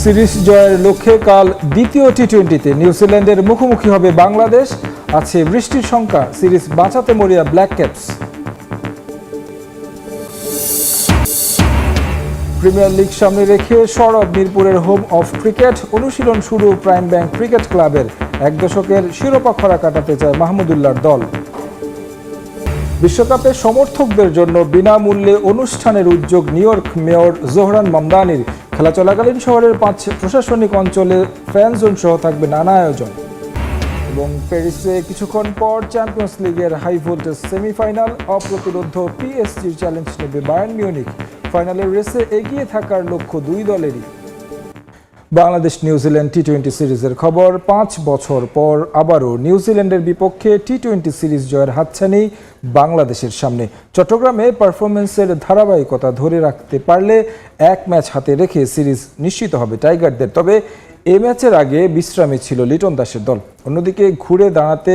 Series জয়ের লক্ষ্যে কাল দ্বিতীয় টি-20তে নিউজিল্যান্ডের মুখোমুখি হবে বাংলাদেশ। আছে বৃষ্টির শঙ্কা, সিরিজ বাঁচাতে মরিয়া ব্ল্যাক ক্যাপস। প্রিমিয়ার লিগ সামনে রেখে সরব মিরপুরের হোম অফ ক্রিকেট অনুশীলন শুরু প্রাইম ব্যাংক ক্রিকেট ক্লাবের। এক দশকের শিরোপা খরা কাটাতে চায় মাহমুদুল্লাহর দল। বিশ্বকাপে সমর্থকদের জন্য বিনামূল্যে অনুষ্ঠানের উদ্যোগ নিউ ইয়র্ক মেয়র জোহরান মামদানির। খেলা চলাকালীন শহরের 5 প্রশাসনিক অঞ্চলে ফ্যান জোন সহ থাকবে নানা আয়োজন। এবং প্যারিসে কিছুক্ষণ পর চ্যাম্পিয়ন্স লিগের হাই ভোল্টেজ সেমিফাইনাল। অপ্রতিরোধ্য পিএসজির চ্যালেঞ্জ নেবে বায়ার্ন মিউনিখ। ফাইনালের রেসে এগিয়ে থাকার লক্ষ্য দুই দলেরই। বাংলাদেশ নিউজিল্যান্ড টি-20 সিরিজের খবর। 5 বছর পর আবারও নিউজিল্যান্ডের বিপক্ষে টি-20 সিরিজ জয়ের হাতছানি বাংলাদেশের সামনে। চট্টগ্রামে পারফরমেন্সের ধারাবাহিকতা ধরে রাখতে পারলে এক ম্যাচ হাতে রেখে সিরিজ নিশ্চিত হবে টাইগারদের। তবে এ ম্যাচের আগে বিশ্রামে ছিল লিটন দাসের দল। অন্যদিকে ঘুরে দাঁড়াতে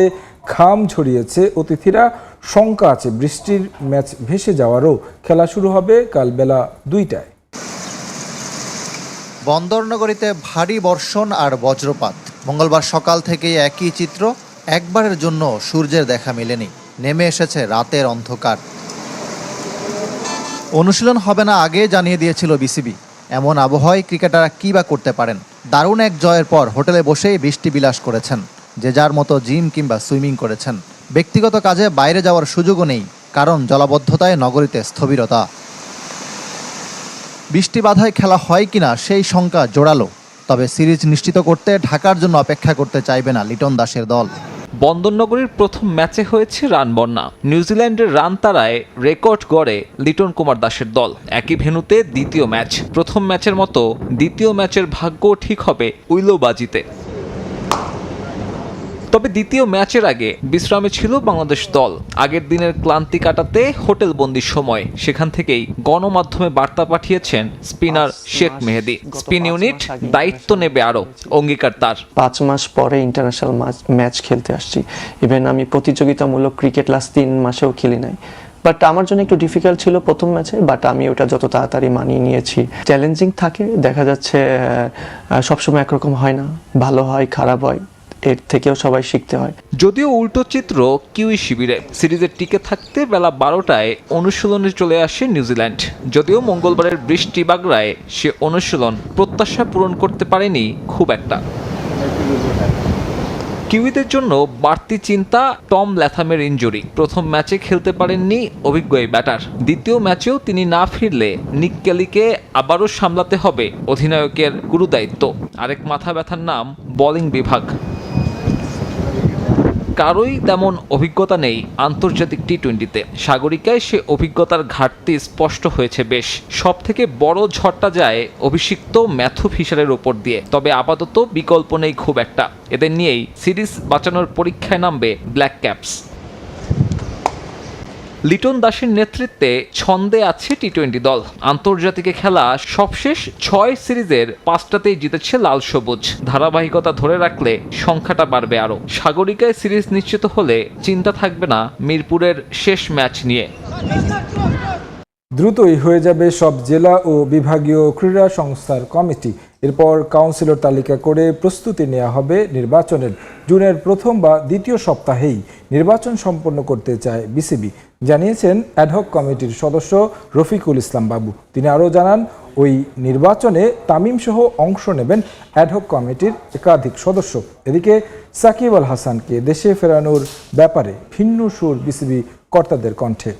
ঘাম ঝরিয়েছে অতিথিরা। শঙ্কা আছে বৃষ্টির ম্যাচ ভেসে যাওয়ারও। খেলা শুরু হবে কাল বেলা 2টায়। বন্দরনগরীতে ভারী বর্ষণ আর বজ্রপাত। মঙ্গলবার সকাল থেকেই একই চিত্র। একবারের জন্য সূর্যের দেখা মেলেনি, নেমে এসেছে রাতের অন্ধকার। অনুশীলন হবে না আগে জানিয়ে দিয়েছিল বিসিবি। এমন আবহাওয়ায় ক্রিকেটাররা কী বা করতে পারেন। দারুণ এক জয়ের পর হোটেলে বসেই বৃষ্টি বিলাস করেছেন। যে যার মতো জিম কিংবা সুইমিং করেছেন। ব্যক্তিগত কাজে বাইরে যাওয়ার সুযোগও নেই, কারণ জলাবদ্ধতায় নগরীতে স্থবিরতা। বৃষ্টি বাধায় খেলা হয় কিনা সেই শঙ্কা জোরালো। তবে সিরিজ নিশ্চিত করতে ঢাকার জন্য অপেক্ষা করতে চাইবে না লিটন দাসের দল। বন্দরনগরীর প্রথম ম্যাচে হয়েছে রান বন্যা। নিউজিল্যান্ডের রান তাড়ায় রেকর্ড গড়ে লিটন কুমার দাসের দল। একই ভেন্যুতে দ্বিতীয় ম্যাচ। প্রথম ম্যাচের মতো দ্বিতীয় ম্যাচের ভাগ্য ঠিক হবে উইলোবাজিতে। তবে দ্বিতীয় ম্যাচের আগে বিশ্রামে ছিল বাংলাদেশ দল। আগের দিনের ক্লান্তি কাটাতে হোটেল বন্দির সময় সেখান থেকেই গণমাধ্যমে বার্তা পাঠিয়েছেন স্পিনার শেখ মেহেদী। স্পিন ইউনিট দায়িত্ব নেবে আরও, অঙ্গীকার তার। 5 মাস পরে ইন্টারন্যাশনাল ম্যাচ খেলতে আসছি। ইভেন আমি প্রতিযোগিতামূলক ক্রিকেট লাস্ট 3 মাসেও খেলি নাই। বাট আমার জন্য একটু ডিফিকাল্ট ছিল প্রথম ম্যাচে, বাট আমি ওটা যত তাড়াতাড়ি মানিয়ে নিয়েছি। চ্যালেঞ্জিং থাকে, দেখা যাচ্ছে সবসময় একরকম হয় না, ভালো হয় খারাপ হয়, এর থেকেও সবাই শিখতে হয়। যদিও উল্টো চিত্র কিউই শিবিরে। সিরিজের টিকে থাকতে বেলা 12টায় অনুশীলনে চলে আসে নিউজিল্যান্ড। যদিও মঙ্গলবারের বৃষ্টি বাগড়ায় সে অনুশীলন প্রত্যাশা পূরণ করতে পারেনি খুব একটা। কিউইদের জন্য বাড়তি চিন্তা টম ল্যাথামের ইনজুরি। প্রথম ম্যাচে খেলতে পারেননি অভিজ্ঞ এই ব্যাটার। দ্বিতীয় ম্যাচেও তিনি না ফিরলে নিক কেলিকে আবারও সামলাতে হবে অধিনায়কের গুরুদায়িত্ব। আরেক মাথা ব্যথার নাম বোলিং বিভাগ। কারোই তেমন অভিজ্ঞতা নেই আন্তর্জাতিক টি-20তে। সাগরিকায় সে অভিজ্ঞতার ঘাটতি স্পষ্ট হয়েছে বেশ। সব থেকে বড় ঝড়টা যায় অভিষিক্ত ম্যাথু ফিশারের ওপর দিয়ে। তবে আপাতত বিকল্প নেই খুব একটা। এদের নিয়েই সিরিজ বাঁচানোর পরীক্ষায় নামবে ব্ল্যাক ক্যাপস। লিটন দাসের নেতৃত্বে ছন্দে আছে টি-20 দল। আন্তর্জাতিকে খেলা সবশেষ 6 সিরিজের 5টাতেই জিতেছে লাল সবুজ। ধারাবাহিকতা ধরে রাখলে সংখ্যাটা বাড়বে আরও। সাগরিকায় সিরিজ নিশ্চিত হলে চিন্তা থাকবে না মিরপুরের শেষ ম্যাচ নিয়ে। দ্রুতই হয়ে যাবে সব জেলা ও বিভাগীয় ক্রীড়া সংস্থার কমিটি। এরপর কাউন্সিলর তালিকা করে প্রস্তুতি নেওয়া হবে নির্বাচনের। জুনের প্রথম বা দ্বিতীয় সপ্তাহেই নির্বাচন সম্পন্ন করতে চায় বিসিবি, জানিয়েছেন অ্যাডহক কমিটির সদস্য রফিকুল ইসলাম বাবু। তিনি আরও জানান, ওই নির্বাচনে তামিম সহ অংশ নেবেন অ্যাডহক কমিটির একাধিক সদস্য। এদিকে সাকিব আল হাসানকে দেশে ফেরানোর ব্যাপারে ভিন্ন সুর বিসিবি কর্তাদের কণ্ঠে।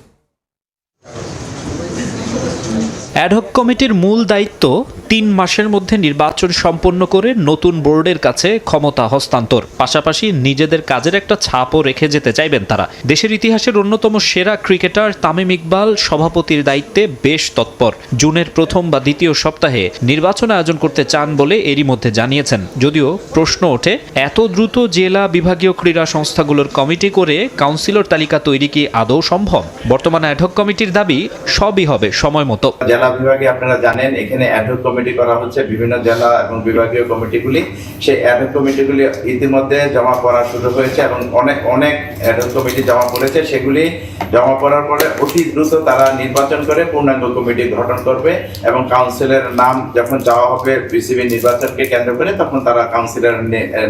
অ্যাডহক কমিটির মূল দায়িত্ব 3 মাসের মধ্যে নির্বাচন সম্পন্ন করে নতুন বোর্ডের কাছে ক্ষমতা হস্তান্তর। পাশাপাশি নিজেদের কাজের একটা ছাপও রেখে যেতে চাইবেন তারা। দেশের ইতিহাসের অন্যতম সেরা ক্রিকেটার তামিম ইকবাল সভাপতির দায়িত্বে বেশ তৎপর। জুনের প্রথম বা দ্বিতীয় সপ্তাহে নির্বাচন আয়োজন করতে চান বলে এরই মধ্যে জানিয়েছেন। যদিও প্রশ্ন ওঠে, এত দ্রুত জেলা বিভাগীয় ক্রীড়া সংস্থাগুলোর কমিটি করে কাউন্সিলর তালিকা তৈরি কি আদৌ সম্ভব? বর্তমানে অ্যাডহক কমিটির দাবি সবই হবে সময় মতো। জেলা বিভাগে আপনারা জানেন এখানে অ্যাডহক কমিটি করা হচ্ছে বিভিন্ন জেলা এবং বিভাগীয় কমিটিগুলি। সেই অ্যাডহক কমিটিগুলি ইতিমধ্যে জমা পড়া শুরু হয়েছে এবং অনেক অ্যাডহক কমিটি জমা পড়েছে। সেগুলি জমা পড়ার পরে অতি দ্রুত তারা নির্বাচন করে পূর্ণাঙ্গ কমিটি গঠন করবে এবং কাউন্সিলের নাম যখন চাওয়া হবে বিসিবি নির্বাচনকে কেন্দ্র করে, তখন তারা কাউন্সিলের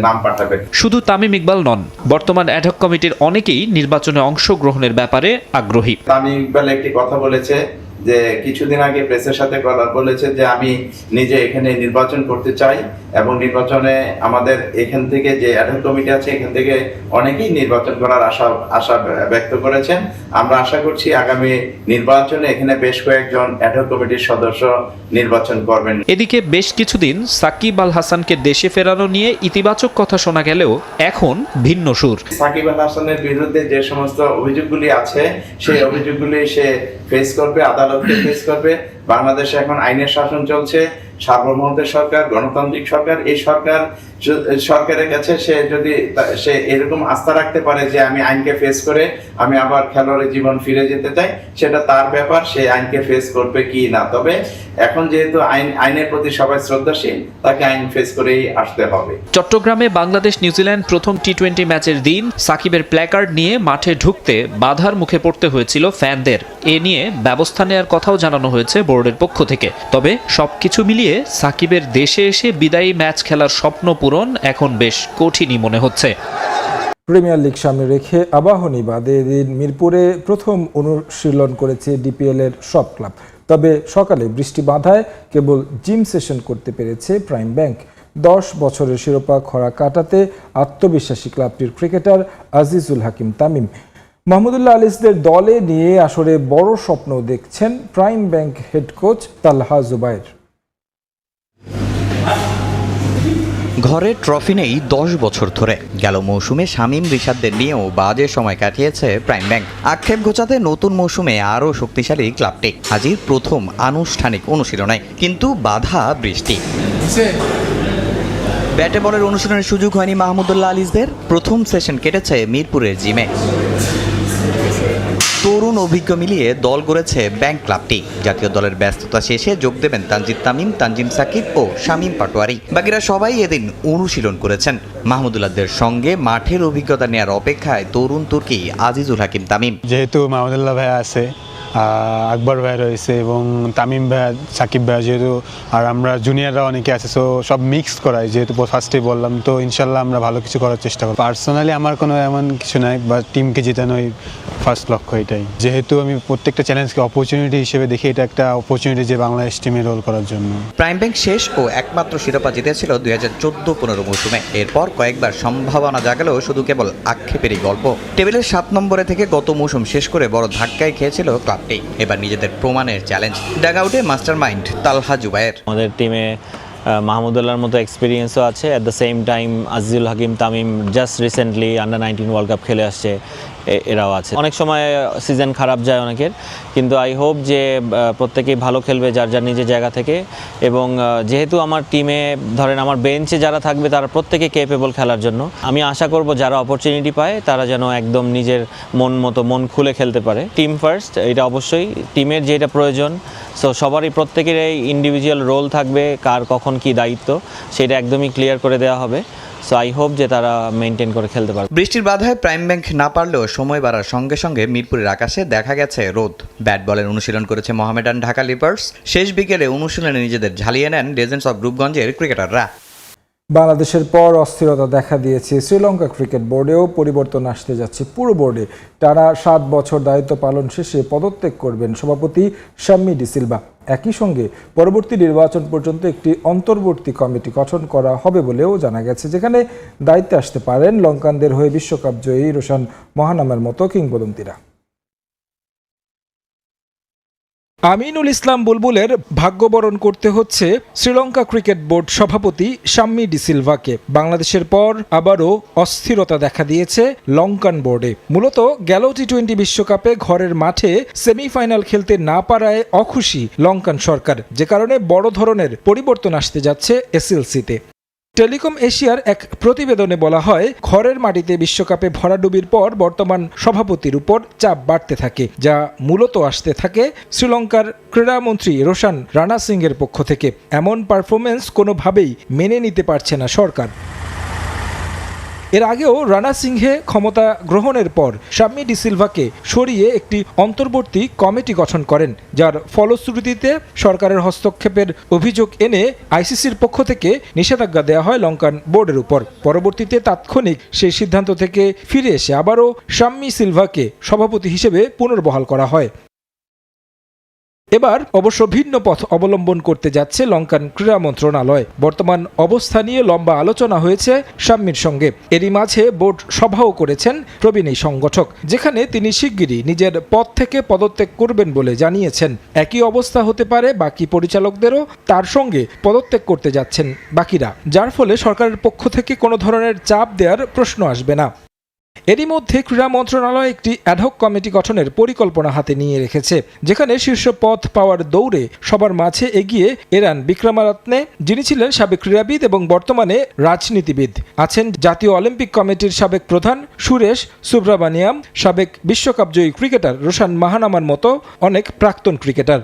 নাম পাঠাবে। শুধু তামিম ইকবাল নন, বর্তমান অ্যাডহক কমিটির অনেকেই নির্বাচনে অংশগ্রহণের ব্যাপারে আগ্রহী। তামিম ইকবাল একটি কথা বলেছে যে কিছুদিন আগে প্রেসের সাথে বলেছে যে আমি নিজে এখানে নির্বাচন করতে চাই এবং নির্বাচনে আমাদের এখান থেকে যে অ্যাডহক কমিটি আছে এখান থেকে অনেকেই নির্বাচন করার আশা ব্যক্ত করেছেন। আমরা আশা করছি আগামী নির্বাচনে এখানে বেশ কয়েকজন অ্যাডহক কমিটির সদস্য নির্বাচন করবেন। এদিকে বেশ কিছুদিন সাকিব আল হাসানকে দেশে ফেরানো নিয়ে ইতিবাচক কথা শোনা গেলেও এখন ভিন্ন সুর। সাকিব আল হাসানের বিরুদ্ধে যে সমস্ত অভিযোগগুলি আছে সেই অভিযোগগুলি সে ফেস করবে, আদালতকে ফেস করবে। বাংলাদেশে এখন আইনের শাসন চলছে, সার্বভৌমত্বের সরকার, গণতান্ত্রিক সরকার। এই সরকারের কাছে সে এরকম আস্থা রাখতে পারে যে আমি আইনকে ফেস করে আমি আবার খেলোয়াড়ের জীবন ফিরে যেতে চাই, সেটা তার ব্যাপার, সে আইনকে ফেস করবে কি না। তবে এখন যেহেতু আইনের প্রতি সবাই শ্রদ্ধাশীল, তাকে আইন ফেস করেই আসতে হবে। চট্টগ্রামে বাংলাদেশ নিউজিল্যান্ড প্রথম টি-20 ম্যাচের দিন সাকিবের প্ল্যাকার্ড নিয়ে মাঠে ঢুকতে বাধার মুখে পড়তে হয়েছিল ফ্যানদের। এ নিয়ে ব্যবস্থা নেওয়ার কথাও জানানো হয়েছে বোর্ডের পক্ষ থেকে। তবে সবকিছু মিলিয়ে সাকিবের দেশে এসে বিদায়ী ম্যাচ খেলার স্বপ্ন পূরণ এখন বেশ কঠিনই মনে হচ্ছে। প্রিমিয়ার লিগ সামনে রেখে আবাহনী বাদে এদিন মিরপুরে প্রথম অনুশীলন করেছে ডিপিএল এর সব ক্লাব। তবে সকালে বৃষ্টি বাধায় কেবল জিম সেশন করতে পেরেছে প্রাইম ব্যাংক। 10 বছরের শিরোপা খরা কাটাতে আত্মবিশ্বাসী ক্লাবটির ক্রিকেটার আজিজুল হাকিম তামিম মাহমুদুল্লাহ আলিসদের দলে নিয়ে আসরে বড় স্বপ্ন দেখছেন প্রাইম ব্যাংক হেড কোচ তালহা জুবায়ের। ঘরে ট্রফি নেই 10 বছর ধরে। গেল মৌসুমে শামীম রিশাদদের নিয়েও বাজে সময় কাটিয়েছে প্রাইম ব্যাংক। আক্ষেপ ঘোচাতে নতুন মৌসুমে আরও শক্তিশালী ক্লাবটি হাজির প্রথম আনুষ্ঠানিক অনুশীলনে, কিন্তু বাধা বৃষ্টি। ব্যাটে বলের অনুশীলনের সুযোগ হয়নি মাহমুদুল্লাহ আলিসদের। প্রথম সেশন কেটেছে মিরপুরের জিমে। তরুণ অভিজ্ঞ মিলিয়ে দল গড়েছে ব্যাংক ক্লাবটি। জাতীয় দলের ব্যস্ততা শেষে যোগ দেবেন তানজিদ তামিম, তানজিম সাকিব ও শামীম পাটোয়ারি। বাকিরা সবাই এদিন অনুশীলন করেছেন। মাহমুদুল্লাহদের সঙ্গে মাঠের অভিজ্ঞতা নেওয়ার অপেক্ষায় তরুণ তুর্কি আজিজুল হাকিম তামিম। যেহেতু মাহমুদুল্লাহ ভাইয়া আছে, আকবর ভাই রয়েছে এবং তামিম ভাইয়া, সাকিব ভাইয়া যেহেতু, আর আমরা জুনিয়ররা অনেকে আছে, সো সব মিক্স করাই, যেহেতু ফার্স্টে বললাম, তো ইনশাল্লাহ আমরা ভালো কিছু করার চেষ্টা করব। পার্সোনালি আমার কোনো এমন কিছু নাই, বা টিমকে জেতানোই ফার্স্ট লক্ষ্য এটাই। যেহেতু আমি প্রত্যেকটা চ্যালেঞ্জকে অপরচুনিটি হিসেবে দেখি, এটা একটা অপরচুনিটি যে বাংলাদেশ টিমে রোল করার জন্য। প্রাইম ব্যাংক শেষ ও একমাত্র শিরোপা জিতেছিল 2014-15 মৌসুমে। এরপর কয়েকবার সম্ভাবনা জাগালেও শুধু কেবল আক্ষেপেরই গল্প। টেবিলের 7 নম্বরে থেকে গত মৌসুম শেষ করে বড় ধাক্কায় খেয়েছিল ক্লাবটি। এবার নিজেদের প্রমাণের চ্যালেঞ্জ। ডাগআউটে মাস্টারমাইন্ড তালহা জুবায়ের। আমাদের টিমে মাহমুদুল্লাহর মতো এক্সপিরিয়েন্সও আছে, at the same time Azizul Hakim Tamim just recently under nineteen world cup খেলে আসছে, এরাও আছে। অনেক সময় সিজন খারাপ যায় অনেকের, কিন্তু আই হোপ যে প্রত্যেকেই ভালো খেলবে যার যার নিজের জায়গা থেকে। এবং যেহেতু আমার টিমে ধরেন আমার বেঞ্চে যারা থাকবে তারা প্রত্যেকে কেপেবল খেলার জন্য। আমি আশা করব যারা অপরচুনিটি পায় তারা যেন একদম নিজের মন খুলে খেলতে পারে। টিম ফার্স্ট, এটা অবশ্যই টিমের যেটা প্রয়োজন। সো সবারই প্রত্যেকের এই ইন্ডিভিজুয়াল রোল থাকবে, কার কখন কি দায়িত্ব সেটা একদমই ক্লিয়ার করে দেওয়া হবে। সো আই হোপ যে তারা মেনটেন করে খেলতে পারবে। বৃষ্টির বাধায় প্রাইম ব্যাংক না পারলেও সময় বাড়ার সঙ্গে সঙ্গে মিরপুরের আকাশে দেখা গেছে রোদ। ব্যাট বলের অনুশীলন করেছে মোহামেডান ঢাকা লিপার্স। শেষ বিকেলে অনুশীলনে নিজেদের ঝালিয়ে নেন লেজেন্ডস অব রূপগঞ্জের ক্রিকেটাররা। বাংলাদেশের পর অস্থিরতা দেখা দিয়েছে শ্রীলঙ্কা ক্রিকেট বোর্ডেও। পরিবর্তন আসতে যাচ্ছে পুরো বোর্ডে। টানা 7 বছর দায়িত্ব পালন শেষে পদত্যাগ করবেন সভাপতি শাম্মী ডিসিলভা। একই সঙ্গে পরবর্তী নির্বাচন পর্যন্ত একটি অন্তর্বর্তী কমিটি গঠন করা হবে বলেও জানা গেছে, যেখানে দায়িত্বে আসতে পারেন লঙ্কানদের হয়ে বিশ্বকাপ জয়ী রোশান মহানামের মতো কিংবদন্তিরা। আমিনুল ইসলাম বুলবুলের ভাগ্যবরণ করতে হচ্ছে শ্রীলঙ্কা ক্রিকেট বোর্ড সভাপতি শাম্মী ডিসিলভাকে। বাংলাদেশের পর আবারও অস্থিরতা দেখা দিয়েছে লঙ্কান বোর্ডে। মূলত গেল টি-20 বিশ্বকাপে ঘরের মাঠে সেমিফাইনাল খেলতে না পারায় অখুশি লঙ্কান সরকার, যে কারণে বড় ধরনের পরিবর্তন আসতে যাচ্ছে এসএলসিতে। টেলিকম এশিয়ার এক প্রতিবেদনে বলা হয়, ঘরের মাটিতে বিশ্বকাপে ভরাডুবির পর বর্তমান সভাপতির উপর চাপ বাড়তে থাকে, যা মূলত আসতে থাকে শ্রীলঙ্কার ক্রীড়ামন্ত্রী রোশান রানাসিংহের পক্ষ থেকে। এমন পারফরমেন্স কোনোভাবেই মেনে নিতে পারছে না সরকার। এর আগেও রানাসিংহে ক্ষমতা গ্রহণের পর শাম্মী ডি সিলভাকে সরিয়ে একটি অন্তর্বর্তী কমিটি গঠন করেন, যার ফলশ্রুতিতে সরকারের হস্তক্ষেপের অভিযোগ এনে আইসিসির পক্ষ থেকে নিষেধাজ্ঞা দেওয়া হয় লঙ্কান বোর্ডের উপর। পরবর্তীতে তাৎক্ষণিক সেই সিদ্ধান্ত থেকে ফিরে এসে আবারও শাম্মী সিলভাকে সভাপতি হিসেবে পুনর্বহাল করা হয়। এবার অবশ্য ভিন্ন পথ অবলম্বন করতে যাচ্ছে লঙ্কান ক্রীড়া মন্ত্রণালয়। বর্তমান অবস্থা নিয়ে লম্বা আলোচনা হয়েছে শাম্মীর সঙ্গে। এরই মাঝে বোর্ড সভাও করেছেন প্রবীণ এই সংগঠক, যেখানে তিনি শিগগিরই নিজের পদ থেকে পদত্যাগ করবেন বলে জানিয়েছেন। একই অবস্থা হতে পারে বাকি পরিচালকদেরও, তার সঙ্গে পদত্যাগ করতে যাচ্ছেন বাকিরা, যার ফলে সরকারের পক্ষ থেকে কোনো ধরনের চাপ দেওয়ার প্রশ্ন আসবে না। এরই মধ্যে ক্রীড়া মন্ত্রণালয় একটি অ্যাডহক কমিটি গঠনের পরিকল্পনা হাতে নিয়ে রেখেছে, যেখানে শীর্ষ পদ পাওয়ার দৌড়ে সবার মাঝে এগিয়ে এরান বিক্রমারত্নে, যিনি ছিলেন সাবেক ক্রীড়াবিদ এবং বর্তমানে রাজনীতিবিদ। আছেন জাতীয় অলিম্পিক কমিটির সাবেক প্রধান সুরেশ সুব্রামানিয়াম, সাবেক বিশ্বকাপ জয়ী ক্রিকেটার রোশান মাহানামার মতো অনেক প্রাক্তন ক্রিকেটার।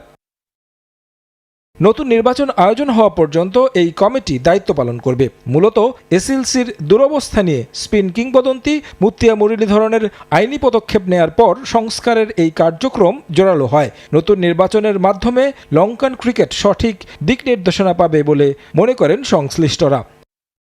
নতুন নির্বাচন আয়োজন হওয়া পর্যন্ত এই কমিটি দায়িত্ব পালন করবে। মূলত এসএলসির দুরবস্থা নিয়ে স্পিন কিংবদন্তি মুত্তিয়া মুরলীধরনের আইনি পদক্ষেপ নেয়ার পর সংস্কারের এই কার্যক্রম জোরালো হয়। নতুন নির্বাচনের মাধ্যমে লঙ্কান ক্রিকেট সঠিক দিক নির্দেশনা পাবে বলে মনে করেন সংশ্লিষ্টরা।